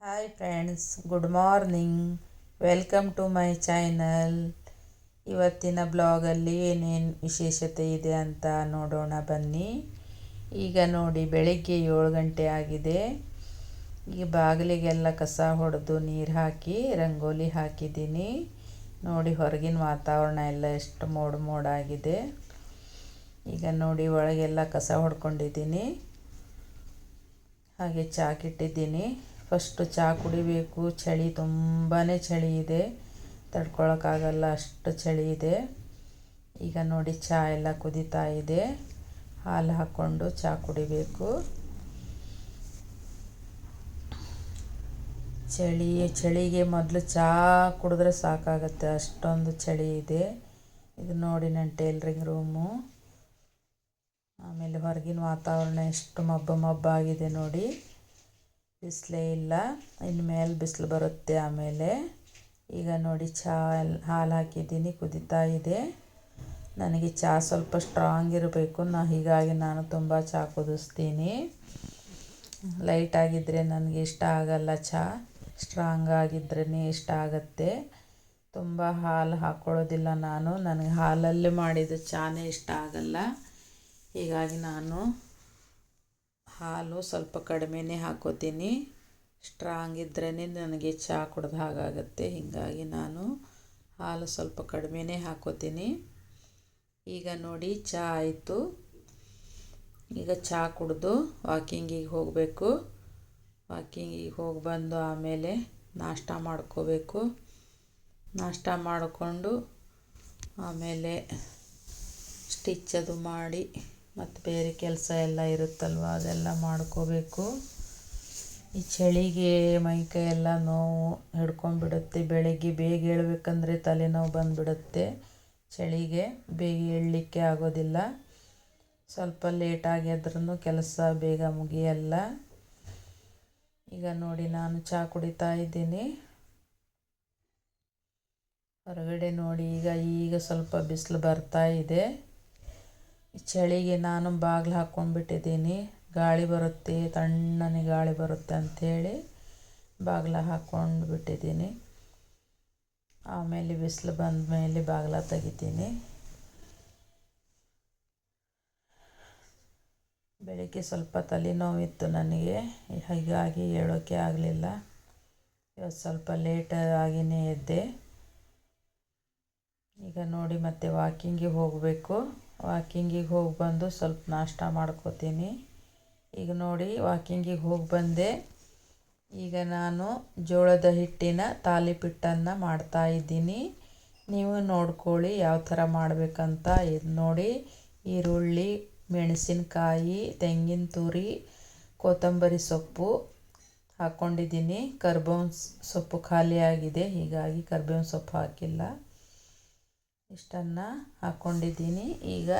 Hi friends, good morning. Welcome to my channel. ಇವತ್ತಿನ ಬ್ಲಾಗಲ್ಲಿ ಏನೇನು ವಿಶೇಷತೆ ಇದೆ ಅಂತ ನೋಡೋಣ ಬನ್ನಿ. ಈಗ ನೋಡಿ, ಬೆಳಿಗ್ಗೆ 7 ಗಂಟೆ ಆಗಿದೆ. ಈಗ ಬಾಗಿಲಿಗೆಲ್ಲ ಕಸ ಹೊಡೆದು ನೀರು ಹಾಕಿ ರಂಗೋಲಿ ಹಾಕಿದ್ದೀನಿ. ನೋಡಿ, ಹೊರಗಿನ ವಾತಾವರಣ ಎಲ್ಲ ಎಷ್ಟು ಮೋಡಾಗಿದೆ. ಈಗ ನೋಡಿ, ಒಳಗೆಲ್ಲ ಕಸ ಹೊಡ್ಕೊಂಡಿದ್ದೀನಿ. ಹಾಗೆ ಚಾಕಿಟ್ಟಿದ್ದೀನಿ. ಫಸ್ಟು ಚಹಾ ಕುಡಿಬೇಕು. ಚಳಿ, ತುಂಬಾ ಚಳಿ ಇದೆ, ತಡ್ಕೊಳಕ್ಕಾಗಲ್ಲ, ಅಷ್ಟು ಚಳಿ ಇದೆ. ಈಗ ನೋಡಿ, ಚಹಾ ಎಲ್ಲ ಕುದೀತಾ ಇದೆ. ಹಾಲು ಹಾಕ್ಕೊಂಡು ಚಹಾ ಕುಡಿಬೇಕು. ಚಳಿಗೆ ಮೊದಲು ಚಹಾ ಕುಡಿದ್ರೆ ಸಾಕಾಗತ್ತೆ, ಅಷ್ಟೊಂದು ಚಳಿ ಇದೆ. ಇದು ನೋಡಿ ನನ್ನ ಟೈಲರಿಂಗ್ ರೂಮು. ಆಮೇಲೆ ಹೊರಗಿನ ವಾತಾವರಣ ಎಷ್ಟು ಮಬ್ಬಾಗಿದೆ ನೋಡಿ. ಬಿಸಿಲೇ ಇಲ್ಲ, ಇನ್ಮೇಲೆ ಬಿಸಿಲು ಬರುತ್ತೆ ಆಮೇಲೆ. ಈಗ ನೋಡಿ, ಹಾಲು ಹಾಕಿದ್ದೀನಿ, ಕುದೀತಾ ಇದೆ. ನನಗೆ ಚಹಾ ಸ್ವಲ್ಪ ಸ್ಟ್ರಾಂಗ್ ಇರಬೇಕು, ಹೀಗಾಗಿ ನಾನು ತುಂಬ ಚಹಾ ಕುದಿಸ್ತೀನಿ. ಲೈಟಾಗಿದ್ದರೆ ನನಗೆ ಇಷ್ಟ ಆಗಲ್ಲ. ಚಹಾ ಸ್ಟ್ರಾಂಗ್ ಆಗಿದ್ರೇ ಇಷ್ಟ ಆಗುತ್ತೆ. ತುಂಬ ಹಾಲು ಹಾಕ್ಕೊಳ್ಳೋದಿಲ್ಲ ನಾನು. ನನಗೆ ಹಾಲಲ್ಲಿ ಮಾಡಿದ ಚಹಾನೇ ಇಷ್ಟ ಆಗಲ್ಲ. ಹೀಗಾಗಿ ನಾನು ಹಾಲು ಸ್ವಲ್ಪ ಕಡಿಮೆನೇ ಹಾಕ್ಕೋತೀನಿ. ಸ್ಟ್ರಾಂಗ್ ಇದ್ರೇ ನನಗೆ ಚಹಾ ಕುಡ್ದ ಹಾಗಾಗತ್ತೆ. ಹೀಗಾಗಿ ನಾನು ಹಾಲು ಸ್ವಲ್ಪ ಕಡಿಮೆನೇ ಹಾಕ್ಕೋತೀನಿ. ಈಗ ನೋಡಿ, ಚಹಾ ಆಯಿತು. ಈಗ ಚಹಾ ಕುಡಿದು ವಾಕಿಂಗಿಗೆ ಹೋಗಬೇಕು. ವಾಕಿಂಗಿಗೆ ಹೋಗಿ ಬಂದು ಆಮೇಲೆ ನಾಷ್ಟ ಮಾಡ್ಕೋಬೇಕು. ನಾಷ್ಟ ಮಾಡಿಕೊಂಡು ಆಮೇಲೆ ಸ್ಟಿಚ್ ಅದು ಮಾಡಿ, ಮತ್ತು ಬೇರೆ ಕೆಲಸ ಎಲ್ಲ ಇರುತ್ತಲ್ವ, ಅದೆಲ್ಲ ಮಾಡ್ಕೋಬೇಕು. ಈ ಚಳಿಗೆ ಮೈಕೈ ಎಲ್ಲ ನೋವು ಹಿಡ್ಕೊಂಡ್ಬಿಡುತ್ತೆ. ಬೆಳಗ್ಗೆ ಬೇಗ ಏಳಬೇಕಂದ್ರೆ ತಲೆನೋವು ಬಂದುಬಿಡುತ್ತೆ. ಚಳಿಗೆ ಬೇಗ ಏಳಲಿಕ್ಕೆ ಆಗೋದಿಲ್ಲ. ಸ್ವಲ್ಪ ಲೇಟಾಗಿ ಎದ್ರೂ ಕೆಲಸ ಬೇಗ ಮುಗಿಯಲ್ಲ. ಈಗ ನೋಡಿ, ನಾನು ಚಹಾ ಕುಡಿತಾ ಇದ್ದೀನಿ. ಹೊರಗಡೆ ನೋಡಿ, ಈಗ ಸ್ವಲ್ಪ ಬಿಸಿಲು ಬರ್ತಾ ಇದೆ. ಚಳಿಗೆ ನಾನು ಬಾಗಿಲು ಹಾಕ್ಕೊಂಡ್ಬಿಟ್ಟಿದ್ದೀನಿ. ಗಾಳಿ ಬರುತ್ತೆ, ತಣ್ಣನೆ ಗಾಳಿ ಬರುತ್ತೆ ಅಂಥೇಳಿ ಬಾಗಿಲ ಹಾಕ್ಕೊಂಡು ಬಿಟ್ಟಿದ್ದೀನಿ. ಆಮೇಲೆ ಬಿಸಿಲು ಬಂದ ಮೇಲೆ ಬಾಗಿಲ ತೆಗಿತೀನಿ. ಬೆಳಗ್ಗೆ ಸ್ವಲ್ಪ ತಲೆನೋವಿತ್ತು ನನಗೆ, ಹೀಗಾಗಿ ಹೇಳೋಕ್ಕೆ ಆಗಲಿಲ್ಲ. ಇವತ್ತು ಸ್ವಲ್ಪ ಲೇಟ್ ಆಗಿಯೇ ಎದ್ದೆ. ಈಗ ನೋಡಿ, ಮತ್ತೆ ವಾಕಿಂಗಿಗೆ ಹೋಗಬೇಕು. ವಾಕಿಂಗಿಗೆ ಹೋಗಿ ಬಂದು ಸ್ವಲ್ಪ ನಾಷ್ಟ ಮಾಡ್ಕೋತೀನಿ. ಈಗ ನೋಡಿ, ವಾಕಿಂಗಿಗೆ ಹೋಗಿ ಬಂದೆ. ಈಗ ನಾನು ಜೋಳದ ಹಿಟ್ಟಿನ ತಾಲಿಪೀಟ್ಟನ್ನು ಮಾಡ್ತಾಯಿದ್ದೀನಿ. ನೀವು ನೋಡ್ಕೊಳ್ಳಿ ಯಾವ ಥರ ಮಾಡಬೇಕಂತ. ಇದು ನೋಡಿ, ಈರುಳ್ಳಿ, ಮೆಣಸಿನಕಾಯಿ, ತೆಂಗಿನ ತುರಿ, ಕೊತ್ತಂಬರಿ ಸೊಪ್ಪು ಹಾಕ್ಕೊಂಡಿದ್ದೀನಿ. ಕರ್ಬೇವಿನ ಸೊಪ್ಪು ಖಾಲಿಯಾಗಿದೆ, ಹೀಗಾಗಿ ಕರ್ಬೇವಿನ ಸೊಪ್ಪು ಹಾಕಿಲ್ಲ. ಇಷ್ಟನ್ನು ಹಾಕ್ಕೊಂಡಿದ್ದೀನಿ. ಈಗ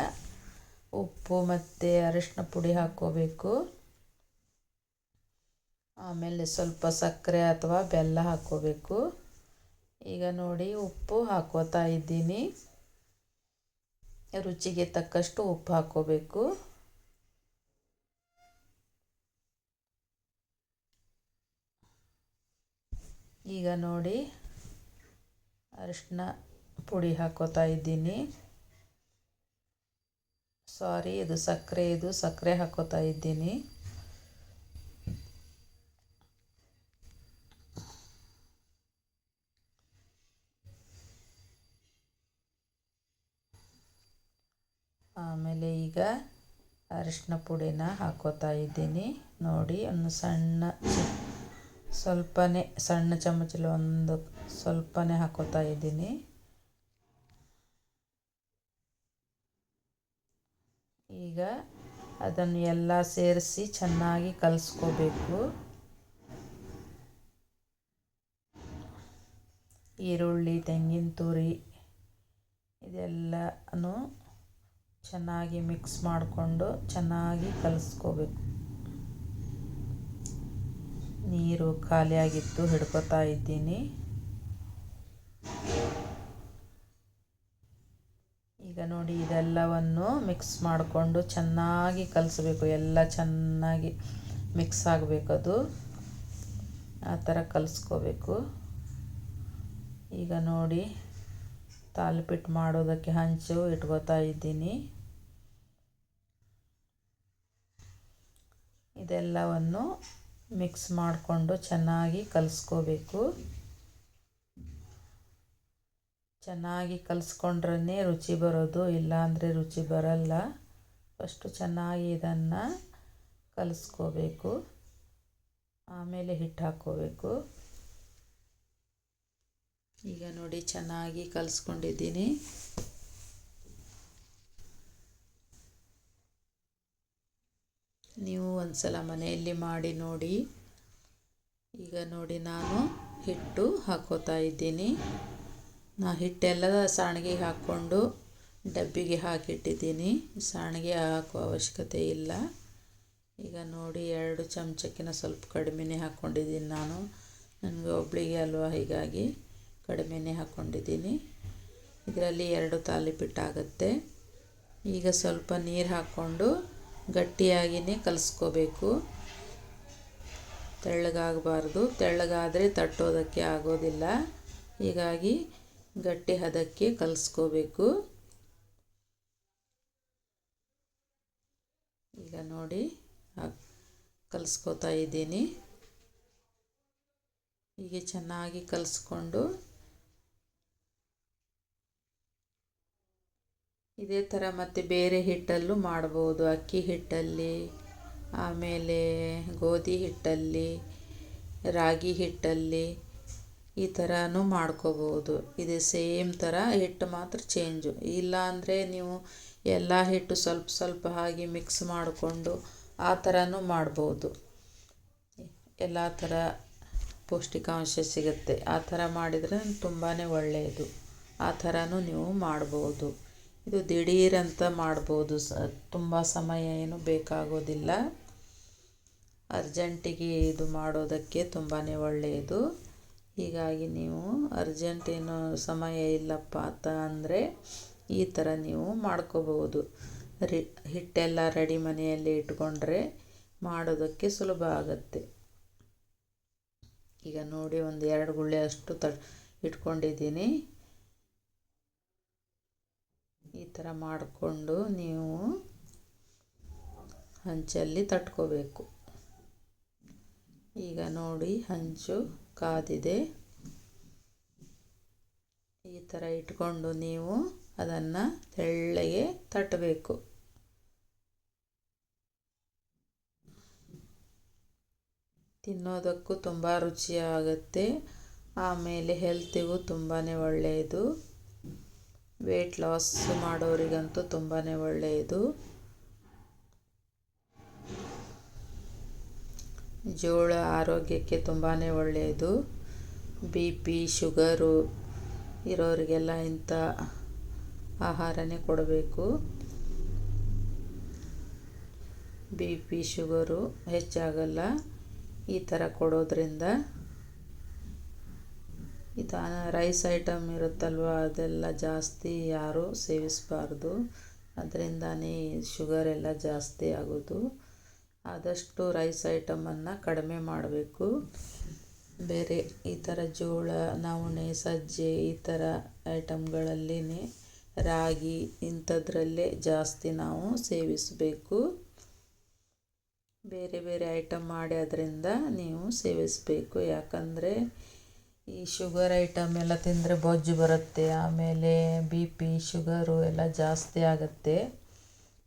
ಉಪ್ಪು ಮತ್ತು ಅರಿಶಿನ ಪುಡಿ ಹಾಕ್ಕೋಬೇಕು. ಆಮೇಲೆ ಸ್ವಲ್ಪ ಸಕ್ಕರೆ ಅಥವಾ ಬೆಲ್ಲ ಹಾಕ್ಕೋಬೇಕು. ಈಗ ನೋಡಿ, ಉಪ್ಪು ಹಾಕ್ಕೋತಾ ಇದ್ದೀನಿ. ರುಚಿಗೆ ತಕ್ಕಷ್ಟು ಉಪ್ಪು ಹಾಕ್ಕೋಬೇಕು. ಈಗ ನೋಡಿ, ಅರಿಶಿನ ಪುಡಿ ಹಾಕ್ಕೋತಾ ಇದ್ದೀನಿ. ಇದು ಸಕ್ಕರೆ ಹಾಕ್ಕೋತಾ ಇದ್ದೀನಿ. ಆಮೇಲೆ ಈಗ ಅರಿಶಿನ ಪುಡಿನ ಹಾಕ್ಕೋತಾ ಇದ್ದೀನಿ. ನೋಡಿ, ಒಂದು ಸ್ವಲ್ಪನೇ ಸಣ್ಣ ಚಮಚಲ್ಲಿ ಒಂದು ಸ್ವಲ್ಪನೇ ಹಾಕ್ಕೋತಾ ಇದ್ದೀನಿ. ಈಗ ಅದನ್ನು ಎಲ್ಲ ಸೇರಿಸಿ ಚೆನ್ನಾಗಿ ಕಲಿಸ್ಕೋಬೇಕು. ಈರುಳ್ಳಿ, ತೆಂಗಿನ ತುರಿ ಇದೆಲ್ಲನೂ ಚೆನ್ನಾಗಿ ಮಿಕ್ಸ್ ಮಾಡಿಕೊಂಡು ಚೆನ್ನಾಗಿ ಕಲಿಸ್ಕೋಬೇಕು. ನೀರು ಖಾಲಿಯಾಗಿತ್ತು, ಹಿಡ್ಕೋತಾ ಇದ್ದೀನಿ. ಈಗ ನೋಡಿ, ಇದೆಲ್ಲವನ್ನು ಮಿಕ್ಸ್ ಮಾಡಿಕೊಂಡು ಚೆನ್ನಾಗಿ ಕಲಿಸ್ಬೇಕು. ಎಲ್ಲ ಚೆನ್ನಾಗಿ ಮಿಕ್ಸ್ ಆಗಬೇಕದು. ಆ ಥರ ಕಲಿಸ್ಕೋಬೇಕು. ಈಗ ನೋಡಿ ತಾಲಿಪೀಠ ಮಾಡೋದಕ್ಕೆ ಹಂಚು ಇಟ್ಕೋತಾ ಇದ್ದೀನಿ. ಇದೆಲ್ಲವನ್ನು ಮಿಕ್ಸ್ ಮಾಡಿಕೊಂಡು ಚೆನ್ನಾಗಿ ಕಲಿಸ್ಕೋಬೇಕು. ಚೆನ್ನಾಗಿ ಕಲಿಸ್ಕೊಂಡ್ರೇ ರುಚಿ ಬರೋದು, ಇಲ್ಲಾಂದರೆ ರುಚಿ ಬರಲ್ಲ. ಫಸ್ಟು ಚೆನ್ನಾಗಿ ಇದನ್ನು ಕಲಿಸ್ಕೋಬೇಕು, ಆಮೇಲೆ ಹಿಟ್ಟು ಹಾಕ್ಕೋಬೇಕು. ಈಗ ನೋಡಿ ಚೆನ್ನಾಗಿ ಕಲಿಸ್ಕೊಂಡಿದ್ದೀನಿ. ನೀವು ಒಂದ್ಸಲ ಮನೆಯಲ್ಲಿ ಮಾಡಿ ನೋಡಿ. ಈಗ ನೋಡಿ ನಾನು ಹಿಟ್ಟು ಹಾಕ್ಕೋತಾ ಇದ್ದೀನಿ. ಹಿಟ್ಟೆಲ್ಲ ಸಾಣಿಗೆಗೆ ಹಾಕ್ಕೊಂಡು ಡಬ್ಬಿಗೆ ಹಾಕಿಟ್ಟಿದ್ದೀನಿ. ಸಾಣಿಗೆ ಹಾಕೋ ಅವಶ್ಯಕತೆ ಇಲ್ಲ. ಈಗ ನೋಡಿ 2 ಚಮಚಕ್ಕಿಂತ ಸ್ವಲ್ಪ ಕಡಿಮೆನೇ ಹಾಕ್ಕೊಂಡಿದ್ದೀನಿ ನಾನು. ನನಗೆ ಒಬ್ಬಳಿಗೆ ಅಲ್ವಾ, ಹೀಗಾಗಿ ಕಡಿಮೆನೇ ಹಾಕ್ಕೊಂಡಿದ್ದೀನಿ. ಇದರಲ್ಲಿ 2 ತಾಲಿಪೀಠ ಆಗುತ್ತೆ. ಈಗ ಸ್ವಲ್ಪ ನೀರು ಹಾಕ್ಕೊಂಡು ಗಟ್ಟಿಯಾಗಿಯೇ ಕಲಿಸ್ಕೋಬೇಕು. ತೆಳ್ಳಗಾಗಬಾರ್ದು, ತೆಳ್ಳಗಾದರೆ ತಟ್ಟೋದಕ್ಕೆ ಆಗೋದಿಲ್ಲ. ಹೀಗಾಗಿ ಗಟ್ಟಿ ಹದಕ್ಕೆ ಕಲಿಸ್ಕೋಬೇಕು. ಈಗ ನೋಡಿ ಕಲಿಸ್ಕೋತಾ ಇದ್ದೀನಿ. ಹೀಗೆ ಚೆನ್ನಾಗಿ ಕಲಿಸ್ಕೊಂಡು ಇದೇ ಥರ ಮತ್ತು ಬೇರೆ ಹಿಟ್ಟಲ್ಲೂ ಮಾಡ್ಬೋದು. ಅಕ್ಕಿ ಹಿಟ್ಟಲ್ಲಿ, ಆಮೇಲೆ ಗೋಧಿ ಹಿಟ್ಟಲ್ಲಿ, ರಾಗಿ ಹಿಟ್ಟಲ್ಲಿ ಈ ಥರನೂ ಮಾಡ್ಕೋಬೋದು. ಇದು ಸೇಮ್ ಥರ, ಹಿಟ್ಟು ಮಾತ್ರ ಚೇಂಜು. ಇಲ್ಲಾಂದರೆ ನೀವು ಎಲ್ಲ ಹಿಟ್ಟು ಸ್ವಲ್ಪ ಸ್ವಲ್ಪ ಹಾಗೆ ಮಿಕ್ಸ್ ಮಾಡಿಕೊಂಡು ಆ ಥರನೂ ಮಾಡ್ಬೋದು. ಎಲ್ಲ ಥರ ಪೌಷ್ಟಿಕಾಂಶ ಸಿಗುತ್ತೆ. ಆ ಥರ ಮಾಡಿದರೆ ತುಂಬಾ ಒಳ್ಳೆಯದು. ಆ ಥರನೂ ನೀವು ಮಾಡ್ಬೋದು. ಇದು ದಿಢೀರಂತ ಮಾಡ್ಬೋದು. ತುಂಬ ಸಮಯ ಏನು ಬೇಕಾಗೋದಿಲ್ಲ. ಅರ್ಜೆಂಟಿಗೆ ಇದು ಮಾಡೋದಕ್ಕೆ ತುಂಬಾ ಒಳ್ಳೆಯದು. ಹೀಗಾಗಿ ನೀವು ಅರ್ಜೆಂಟೇನು ಸಮಯ ಇಲ್ಲಪ್ಪ ಅಂತ ಅಂದರೆ ಈ ಥರ ನೀವು ಮಾಡ್ಕೋಬೋದು. ಹಿಟ್ಟೆಲ್ಲ ರೆಡಿ ಮನೆಯಲ್ಲಿ ಇಟ್ಕೊಂಡ್ರೆ ಮಾಡೋದಕ್ಕೆ ಸುಲಭ ಆಗುತ್ತೆ. ಈಗ ನೋಡಿ ಒಂದು 2 ಗುಳ್ಳೆ ಅಷ್ಟು ಇಟ್ಕೊಂಡಿದ್ದೀನಿ. ಈ ಥರ ಮಾಡಿಕೊಂಡು ನೀವು ಹಂಚಲ್ಲಿ ತಟ್ಕೋಬೇಕು. ಈಗ ನೋಡಿ ಹಂಚು ಕಾದಿದೆ. ಈ ಥರ ಇಟ್ಕೊಂಡು ನೀವು ಅದನ್ನು ತೆಳ್ಳಗೆ ತಟ್ಟಬೇಕು. ತಿನ್ನೋದಕ್ಕೂ ತುಂಬ ರುಚಿಯಾಗುತ್ತೆ. ಆಮೇಲೆ ಹೆಲ್ತಿಗೂ ತುಂಬಾ ಒಳ್ಳೆಯದು. ವೆಯ್ಟ್ ಲಾಸ್ ಮಾಡೋರಿಗಂತೂ ತುಂಬಾ ಒಳ್ಳೆಯದು. ಜೋಳ ಆರೋಗ್ಯಕ್ಕೆ ತುಂಬಾ ಒಳ್ಳೆಯದು. BP ಶುಗರು ಇರೋರಿಗೆಲ್ಲ ಇಂಥ ಆಹಾರನೇ ಕೊಡಬೇಕು. BP ಶುಗರು ಹೆಚ್ಚಾಗಲ್ಲ ಈ ಥರ ಕೊಡೋದ್ರಿಂದ. ಇದು ರೈಸ್ ಐಟಮ್ ಇರುತ್ತಲ್ವ, ಅದೆಲ್ಲ ಜಾಸ್ತಿ ಯಾರೂ ಸೇವಿಸಬಾರ್ದು. ಅದರಿಂದನೇ ಶುಗರ್ ಎಲ್ಲ ಜಾಸ್ತಿ ಆಗೋದು. ಆದಷ್ಟು ರೈಸ್ ಐಟಮನ್ನು ಕಡಿಮೆ ಮಾಡಬೇಕು. ಬೇರೆ ಈ ಥರ ಜೋಳ, ನವಣೆ, ಸಜ್ಜೆ ಈ ಥರ ಐಟಮ್ಗಳಲ್ಲೇ, ರಾಗಿ ಇಂಥದ್ರಲ್ಲೇ ಜಾಸ್ತಿ ನಾವು ಸೇವಿಸಬೇಕು. ಬೇರೆ ಬೇರೆ ಐಟಮ್ ಮಾಡಿ ಅದರಿಂದ ನೀವು ಸೇವಿಸಬೇಕು. ಯಾಕಂದರೆ ಈ ಶುಗರ್ ಐಟಮ್ ಎಲ್ಲ ತಿಂದರೆ ಬೊಜ್ಜು ಬರುತ್ತೆ. ಆಮೇಲೆ BP ಶುಗರು ಎಲ್ಲ ಜಾಸ್ತಿ ಆಗುತ್ತೆ.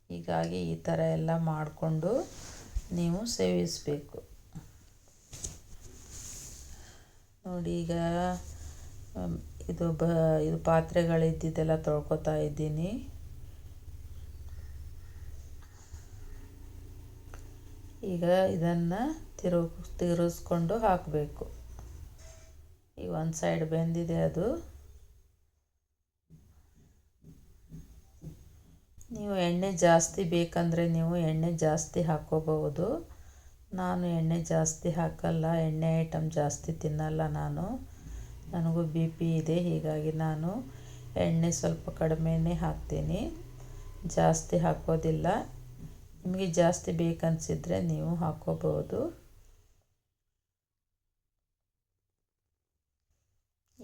ಹೀಗಾಗಿ ಈ ಥರ ಎಲ್ಲ ಮಾಡಿಕೊಂಡು ನೀವು ಸೇವಿಸಬೇಕು. ನೋಡಿ ಈಗ ಇದು ಪಾತ್ರೆಗಳಿದ್ದಿದ್ದೆಲ್ಲ ತೊಳ್ಕೊತಾ ಇದ್ದೀನಿ. ಈಗ ಇದನ್ನು ತಿರುಗಿಸ್ಕೊಂಡು ಹಾಕಬೇಕು. ಈಗ ಒಂದು ಸೈಡ್ ಬೆಂದಿದೆ ಅದು. ನೀವು ಎಣ್ಣೆ ಜಾಸ್ತಿ ಬೇಕಂದರೆ ನೀವು ಎಣ್ಣೆ ಜಾಸ್ತಿ ಹಾಕ್ಕೋಬಹುದು. ನಾನು ಎಣ್ಣೆ ಜಾಸ್ತಿ ಹಾಕಲ್ಲ, ಎಣ್ಣೆ ಐಟಮ್ ಜಾಸ್ತಿ ತಿನ್ನಲ್ಲ ನಾನು. ನನಗೂ BP ಇದೆ, ಹೀಗಾಗಿ ನಾನು ಎಣ್ಣೆ ಸ್ವಲ್ಪ ಕಡಿಮೆನೇ ಹಾಕ್ತೀನಿ, ಜಾಸ್ತಿ ಹಾಕೋದಿಲ್ಲ. ನಿಮಗೆ ಜಾಸ್ತಿ ಬೇಕನ್ಸಿದ್ರೆ ನೀವು ಹಾಕ್ಕೋಬಹುದು.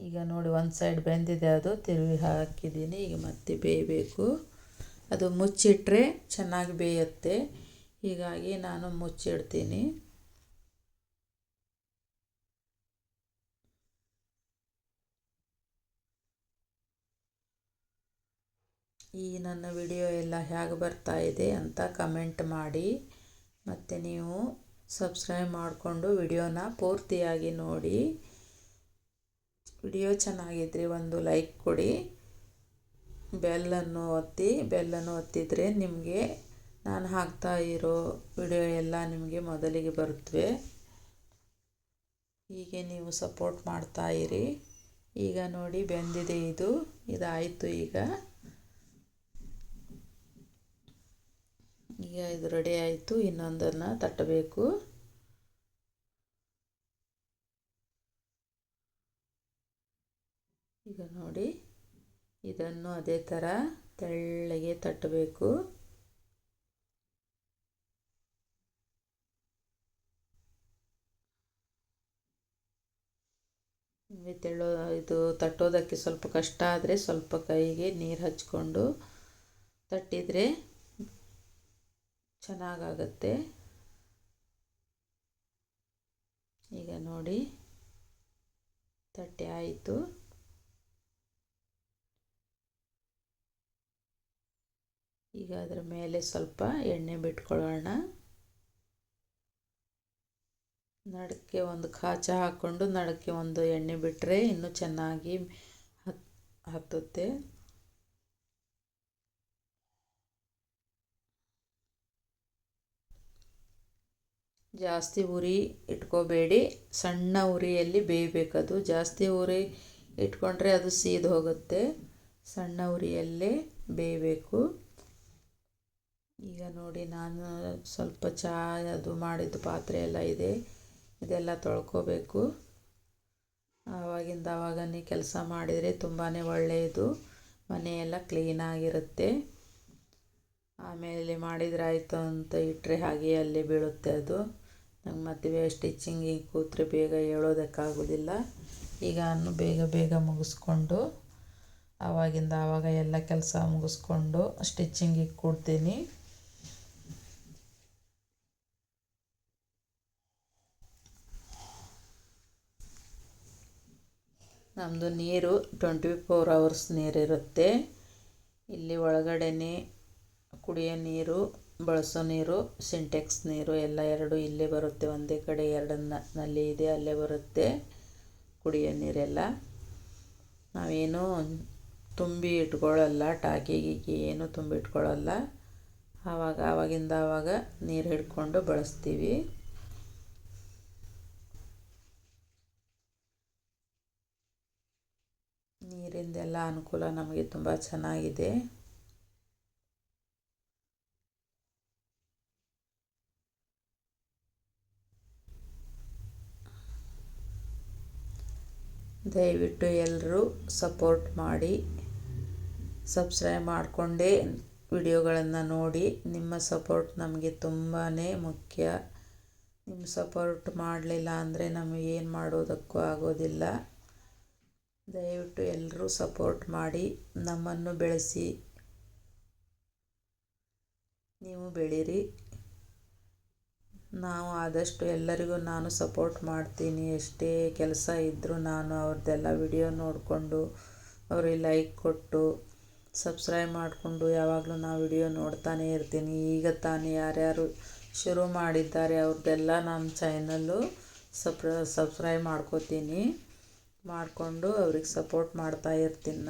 ಈಗ ನೋಡಿ ಒಂದು ಸೈಡ್ ಬೆಂದಿದೆ, ಅದು ತಿರುವಿ ಹಾಕಿದ್ದೀನಿ. ಈಗ ಮತ್ತೆ ಬೇಯಬೇಕು. ಅದು ಮುಚ್ಚಿಟ್ರೆ ಚೆನ್ನಾಗಿ ಬೇಯುತ್ತೆ, ಹೀಗಾಗಿ ನಾನು ಮುಚ್ಚಿಡ್ತೀನಿ. ಈ ನನ್ನ ವಿಡಿಯೋ ಎಲ್ಲ ಹೇಗೆ ಬರ್ತಾ ಇದೆ ಅಂತ ಕಮೆಂಟ್ ಮಾಡಿ. ಮತ್ತು ನೀವು ಸಬ್ಸ್ಕ್ರೈಬ್ ಮಾಡಿಕೊಂಡು ವಿಡಿಯೋನ ಪೂರ್ತಿಯಾಗಿ ನೋಡಿ. ವಿಡಿಯೋ ಚೆನ್ನಾಗಿದ್ದರೆ ಒಂದು ಲೈಕ್ ಕೊಡಿ. ಬೆಲ್ಲನ್ನು ಒತ್ತಿದರೆ ನಿಮಗೆ ನಾನು ಹಾಕ್ತಾ ಇರೋ ವಿಡಿಯೋ ಎಲ್ಲ ನಿಮಗೆ ಮೊದಲಿಗೆ ಬರುತ್ತವೆ. ಹೀಗೆ ನೀವು ಸಪೋರ್ಟ್ ಮಾಡ್ತಾ ಇರಿ. ಈಗ ನೋಡಿ ಬೆಂದಿದೆ, ಇದಾಯಿತು. ಈಗ ಇದು ರೆಡಿ ಆಯಿತು. ಇನ್ನೊಂದನ್ನು ತಟ್ಟಬೇಕು. ಈಗ ನೋಡಿ ಇದನ್ನು ಅದೇ ಥರ ತೆಳ್ಳಗೆ ತಟ್ಟಬೇಕು. ಇದು ತಟ್ಟೋದಕ್ಕೆ ಸ್ವಲ್ಪ ಕಷ್ಟ ಆದರೆ ಸ್ವಲ್ಪ ಕೈಗೆ ನೀರು ಹಚ್ಕೊಂಡು ತಟ್ಟಿದರೆ ಚೆನ್ನಾಗಾಗತ್ತೆ. ಈಗ ನೋಡಿ ತಟ್ಟೆ ಆಯಿತು. ಈಗ ಅದರ ಮೇಲೆ ಸ್ವಲ್ಪ ಎಣ್ಣೆ ಬಿಟ್ಕೊಳ್ಳೋಣ. ನಡಕ್ಕೆ ಒಂದು ಕಾಚ ಹಾಕ್ಕೊಂಡು ನಡಕ್ಕೆ ಒಂದು ಎಣ್ಣೆ ಬಿಟ್ಟರೆ ಇನ್ನೂ ಚೆನ್ನಾಗಿ ಹತ್ತುತ್ತೆ. ಜಾಸ್ತಿ ಉರಿ ಇಟ್ಕೋಬೇಡಿ, ಸಣ್ಣ ಉರಿಯಲ್ಲಿ ಬೇಯಬೇಕದು. ಜಾಸ್ತಿ ಉರಿ ಇಟ್ಕೊಂಡ್ರೆ ಅದು ಸೀದು ಹೋಗುತ್ತೆ. ಸಣ್ಣ ಉರಿಯಲ್ಲೇ ಬೇಯಬೇಕು. ಈಗ ನೋಡಿ ನಾನು ಸ್ವಲ್ಪ ಅದು ಮಾಡಿದ್ದು ಪಾತ್ರೆ ಎಲ್ಲ ಇದೆ, ಇದೆಲ್ಲ ತೊಳ್ಕೊಬೇಕು. ಆವಾಗನೇ ಕೆಲಸ ಮಾಡಿದರೆ ತುಂಬಾ ಒಳ್ಳೆಯದು. ಮನೆಯೆಲ್ಲ ಕ್ಲೀನಾಗಿರುತ್ತೆ. ಆಮೇಲೆ ಮಾಡಿದರೆ ಆಯಿತು ಅಂತ ಇಟ್ಟರೆ ಹಾಗೆ ಅಲ್ಲೇ ಬೀಳುತ್ತೆ ಅದು. ನಂಗೆ ಮದುವೆ ಸ್ಟಿಚ್ಚಿಂಗಿಗೆ ಕೂತ್ರೆ ಬೇಗ ಹೇಳೋದಕ್ಕಾಗೋದಿಲ್ಲ. ಈಗ ನಾನು ಬೇಗ ಮುಗಿಸ್ಕೊಂಡು ಆವಾಗ ಎಲ್ಲ ಕೆಲಸ ಮುಗಿಸ್ಕೊಂಡು ಸ್ಟಿಚ್ಚಿಂಗಿಗೆ ಕೂಡ್ತೀನಿ. ನಮ್ಮದು ನೀರು 24 hours ನೀರಿರುತ್ತೆ. ಇಲ್ಲಿ ಒಳಗಡೆನೇ ಕುಡಿಯೋ ನೀರು, ಬಳಸೋ ನೀರು, ಸಿಂಟೆಕ್ಸ್ ನೀರು ಎಲ್ಲ ಎರಡು ಇಲ್ಲೇ ಬರುತ್ತೆ. ಒಂದೇ ಕಡೆ 2 ನಲ್ಲಿ ಇದೆ, ಅಲ್ಲೇ ಬರುತ್ತೆ ಕುಡಿಯೋ ನೀರೆಲ್ಲ. ನಾವೇನು ತುಂಬಿ ಇಟ್ಕೊಳ್ಳಲ್ಲ, ಟಾಕಿಗೆ ಏನು ತುಂಬಿ ಇಟ್ಕೊಳ್ಳಲ್ಲ. ಆವಾಗ ನೀರು ಹಿಡ್ಕೊಂಡು ಬಳಸ್ತೀವಿ. ನೀರಿಂದೆಲ್ಲ ಅನುಕೂಲ ನಮಗೆ ತುಂಬ ಚೆನ್ನಾಗಿದೆ. ದಯವಿಟ್ಟು ಎಲ್ಲರೂ ಸಪೋರ್ಟ್ ಮಾಡಿ, ಸಬ್ಸ್ಕ್ರೈಬ್ ಮಾಡಿಕೊಂಡೇ ವಿಡಿಯೋಗಳನ್ನು ನೋಡಿ. ನಿಮ್ಮ ಸಪೋರ್ಟ್ ನಮಗೆ ತುಂಬಾ ಮುಖ್ಯ. ನಿಮ್ಮ ಸಪೋರ್ಟ್ ಮಾಡಲಿಲ್ಲ ಅಂದರೆ ನಮಗೆ ಏನು ಮಾಡೋದಕ್ಕೂ ಆಗೋದಿಲ್ಲ. ದಯವಿಟ್ಟು ಎಲ್ಲರೂ ಸಪೋರ್ಟ್ ಮಾಡಿ, ನಮ್ಮನ್ನು ಬೆಳೆಸಿ. ನೀವು ಬೆಳೀರಿ. ನಾವು ಆದಷ್ಟು ಎಲ್ಲರಿಗೂ ನಾನು ಸಪೋರ್ಟ್ ಮಾಡ್ತೀನಿ. ಎಷ್ಟೇ ಕೆಲಸ ಇದ್ದರೂ ನಾನು ಅವ್ರದ್ದೆಲ್ಲ ವಿಡಿಯೋ ನೋಡಿಕೊಂಡು ಅವ್ರಿಗೆ ಲೈಕ್ ಕೊಟ್ಟು ಸಬ್ಸ್ಕ್ರೈಬ್ ಮಾಡಿಕೊಂಡು ಯಾವಾಗಲೂ ನಾವು ವಿಡಿಯೋ ನೋಡ್ತಾನೇ ಇರ್ತೀನಿ. ಈಗ ತಾನೇ ಯಾರ್ಯಾರು ಶುರು ಮಾಡಿದ್ದಾರೆ ಅವ್ರದ್ದೆಲ್ಲ ನಮ್ಮ ಚಾನಲ್ಲು ಸಬ್ಸ್ಕ್ರೈಬ್ ಮಾಡ್ಕೋತೀನಿ. ಮಾಡಿಕೊಂಡು ಅವ್ರಿಗೆ ಸಪೋರ್ಟ್ ಮಾಡ್ತಾ ಇರ್ತೀನಿ.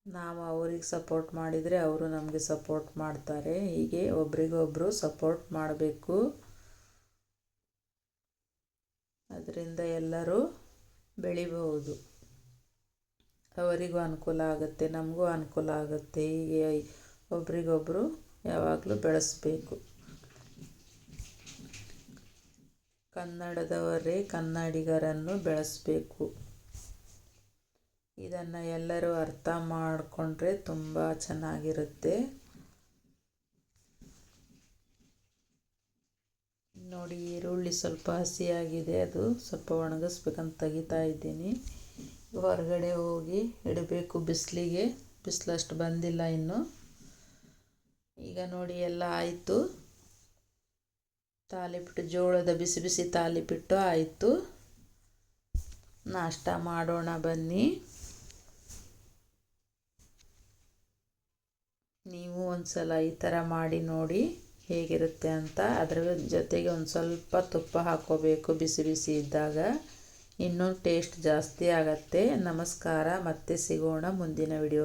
ನಾವು ಅವ್ರಿಗೆ ಸಪೋರ್ಟ್ ಮಾಡಿದರೆ ಅವರು ನಮಗೆ ಸಪೋರ್ಟ್ ಮಾಡ್ತಾರೆ. ಹೀಗೆ ಒಬ್ರಿಗೊಬ್ಬರು ಸಪೋರ್ಟ್ ಮಾಡಬೇಕು. ಅದರಿಂದ ಎಲ್ಲರೂ ಬೆಳಿಬಹುದು. ಅವರಿಗೂ ಅನುಕೂಲ ಆಗುತ್ತೆ, ನಮಗೂ ಅನುಕೂಲ ಆಗುತ್ತೆ. ಹೀಗೆ ಒಬ್ರಿಗೊಬ್ಬರು ಯಾವಾಗಲೂ ಬೆಳೆಸಬೇಕು. ಕನ್ನಡದವರೇ ಕನ್ನಡಿಗರನ್ನು ಬೆಳೆಸಬೇಕು. ಇದನ್ನು ಎಲ್ಲರೂ ಅರ್ಥ ಮಾಡಿಕೊಂಡ್ರೆ ತುಂಬ ಚೆನ್ನಾಗಿರುತ್ತೆ. ನೋಡಿ ಈರುಳ್ಳಿ ಸ್ವಲ್ಪ ಹಸಿಯಾಗಿದೆ, ಅದು ಸ್ವಲ್ಪ ಒಣಗಿಸ್ಬೇಕಂತ ತೆಗಿತಾ ಇದ್ದೀನಿ. ಹೊರಗಡೆ ಹೋಗಿ ಇಡಬೇಕು ಬಿಸಿಲಿಗೆ, ಬಿಸಿಲಷ್ಟು ಬಂದಿಲ್ಲ ಇನ್ನು. ಈಗ ನೋಡಿ ಎಲ್ಲ ಆಯಿತು. ತಾಲಿಪೀಟ್ಟು, ಜೋಳದ ಬಿಸಿ ಬಿಸಿ ತಾಲಿಪೀಟ್ಟು ಆಯಿತು. ನಾಷ್ಟ ಮಾಡೋಣ ಬನ್ನಿ. ನೀವು ಒಂದ್ಸಲ ಈ ಥರ ಮಾಡಿ ನೋಡಿ ಹೇಗಿರುತ್ತೆ ಅಂತ. ಅದರ ಜೊತೆಗೆ ಒಂದು ಸ್ವಲ್ಪ ತುಪ್ಪ ಹಾಕ್ಕೋಬೇಕು ಬಿಸಿ ಬಿಸಿ ಇದ್ದಾಗ, ಇನ್ನೂ ಟೇಸ್ಟ್ ಜಾಸ್ತಿ ಆಗತ್ತೆ. ನಮಸ್ಕಾರ, ಮತ್ತೆ ಸಿಗೋಣ ಮುಂದಿನ ವಿಡಿಯೋ.